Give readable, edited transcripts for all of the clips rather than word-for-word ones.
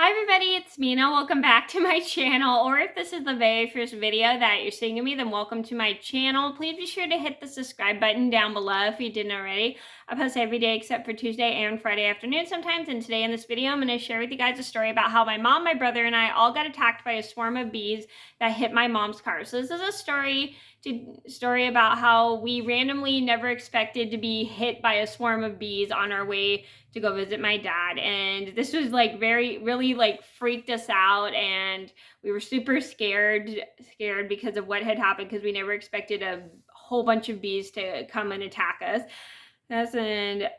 Hi everybody, it's Mena. Welcome back to my channel, or if this is the very first video that you're seeing of me, then welcome to my channel. Please be sure to hit the subscribe button down below if you didn't already. I post every day except for Tuesday and Friday afternoon sometimes, and today in this video I'm going to share with you guys a story about how my mom, my brother, and I all got attacked by a swarm of bees that hit my mom's car. So this is a story about how we randomly never expected to be hit by a swarm of bees on our way to go visit my dad, and this was like really like freaked us out, and we were super scared because of what had happened, because we never expected a whole bunch of bees to come and attack us. It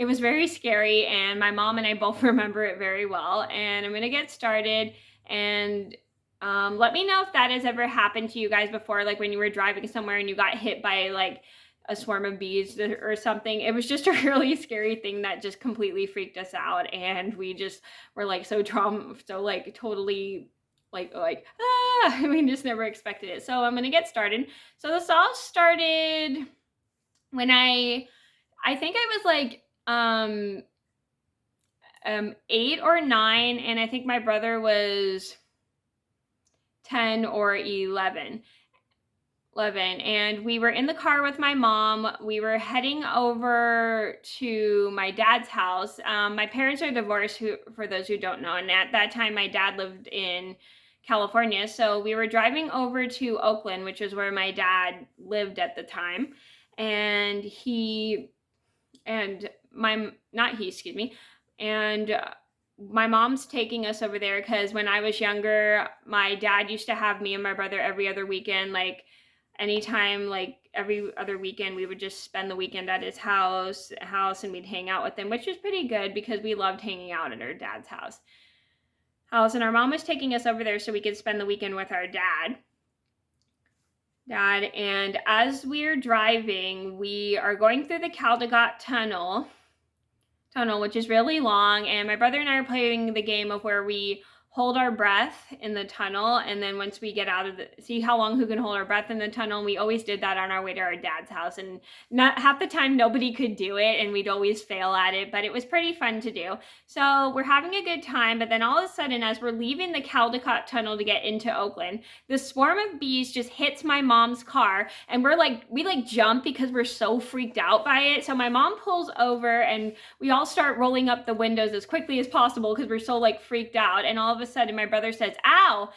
was very scary, and my mom and I both remember it very well. And I'm gonna get started, and let me know if that has ever happened to you guys before, like when you were driving somewhere and you got hit by like a swarm of bees or something. It was just a really scary thing that just completely freaked us out, and we just were like so like totally we just never expected it. So I'm gonna get started. So this all started when I think I was like 8 or 9, and I think my brother was 10 or 11, and we were in the car with my mom. We were heading over to my dad's house. My parents are divorced, for those who don't know, and at that time my dad lived in California. So we were driving over to Oakland, which is where my dad lived at the time. And my mom's taking us over there because when I was younger, my dad used to have me and my brother every other weekend. Like anytime, like every other weekend, we would just spend the weekend at his house, and we'd hang out with him, which was pretty good because we loved hanging out at our dad's house. And our mom was taking us over there so we could spend the weekend with our dad. And as we're driving, we are going through the Caldecott tunnel, which is really long, and my brother and I are playing the game of where we hold our breath in the tunnel, and then once we get out of see how long who can hold our breath in the tunnel. And we always did that on our way to our dad's house, and not half the time nobody could do it, and we'd always fail at it, but it was pretty fun to do. So we're having a good time, but then all of a sudden, as we're leaving the Caldecott tunnel to get into Oakland, this swarm of bees just hits my mom's car, and we jump because we're so freaked out by it. So my mom pulls over, and we all start rolling up the windows as quickly as possible because we're so like freaked out. And all of a sudden my brother says, "Ow."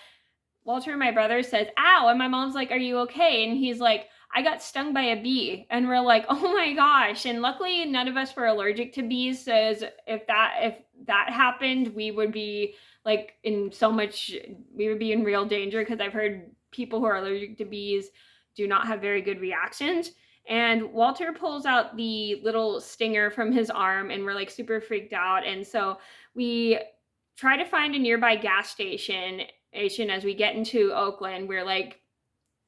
Walter, my brother, says, "Ow." And my mom's like, "Are you okay?" And he's like, "I got stung by a bee." And we're like, "Oh my gosh." And luckily none of us were allergic to bees. So if that happened, we would be like we would be in real danger, because I've heard people who are allergic to bees do not have very good reactions. And Walter pulls out the little stinger from his arm, and we're like super freaked out. And so we try to find a nearby gas station. As we get into Oakland, we're like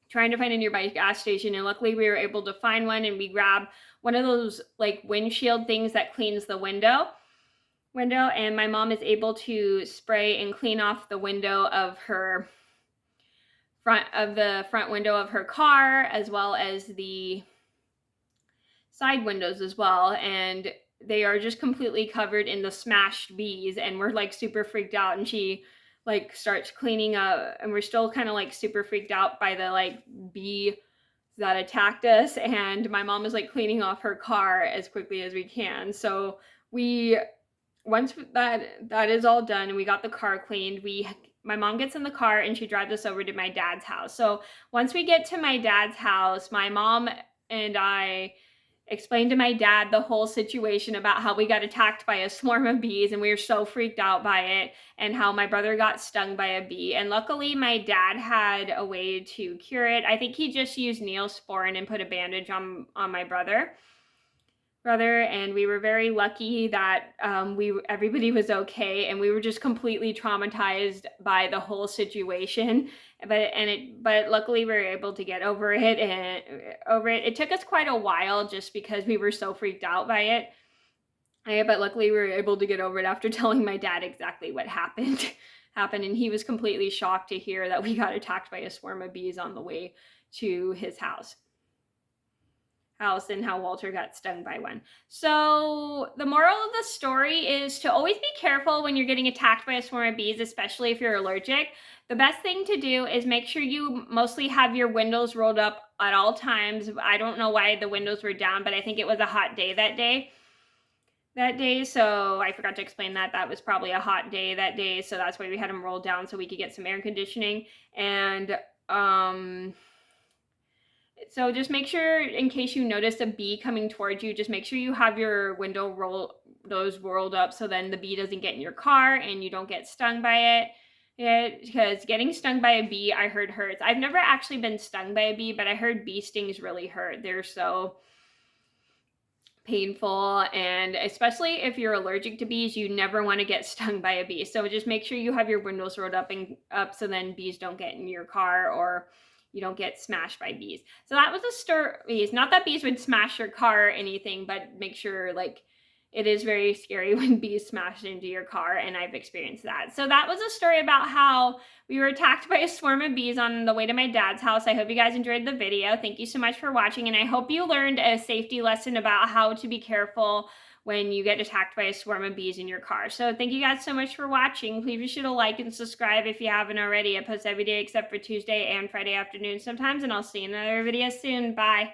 trying to find a nearby gas station, and luckily we were able to find one, and we grab one of those like windshield things that cleans the window, and my mom is able to spray and clean off the window of her front window of her car, as well as the side windows as well, and they are just completely covered in the smashed bees, and we're like super freaked out. And she like starts cleaning up, and we're still kind of like super freaked out by the like bee that attacked us, and my mom is like cleaning off her car as quickly as we can. So once that is all done and we got the car cleaned, my mom gets in the car and she drives us over to my dad's house. So once we get to my dad's house, my mom and I explained to my dad the whole situation about how we got attacked by a swarm of bees and we were so freaked out by it, and how my brother got stung by a bee. And luckily my dad had a way to cure it. I think he just used Neosporin and put a bandage on my brother, and we were very lucky that everybody was okay, and we were just completely traumatized by the whole situation. But luckily we were able to get over it. It took us quite a while just because we were so freaked out by it. But luckily we were able to get over it after telling my dad exactly what happened, and he was completely shocked to hear that we got attacked by a swarm of bees on the way to his house. house and how Walter got stung by one. So the moral of the story is to always be careful when you're getting attacked by a swarm of bees, especially if you're allergic. The best thing to do is make sure you mostly have your windows rolled up at all times. I don't know why the windows were down, but I think it was a hot day that day. So I forgot to explain that. That was probably a hot day that day, so that's why we had them rolled down so we could get some air conditioning. And so just make sure, in case you notice a bee coming towards you, just make sure you have your those rolled up so then the bee doesn't get in your car and you don't get stung by it. Because getting stung by a bee, I heard hurts. I've never actually been stung by a bee, but I heard bee stings really hurt. They're so painful, and especially if you're allergic to bees, you never want to get stung by a bee. So just make sure you have your windows rolled up so then bees don't get in your car or you don't get smashed by bees. So that was a story. It's not that bees would smash your car or anything, but make sure, like, it is very scary when bees smash into your car, and I've experienced that. So that was a story about how we were attacked by a swarm of bees on the way to my dad's house. I hope you guys enjoyed the video. Thank you so much for watching, and I hope you learned a safety lesson about how to be careful when you get attacked by a swarm of bees in your car. So thank you guys so much for watching. Please be sure to like and subscribe if you haven't already. I post every day except for Tuesday and Friday afternoon sometimes, and I'll see you in another video soon. Bye.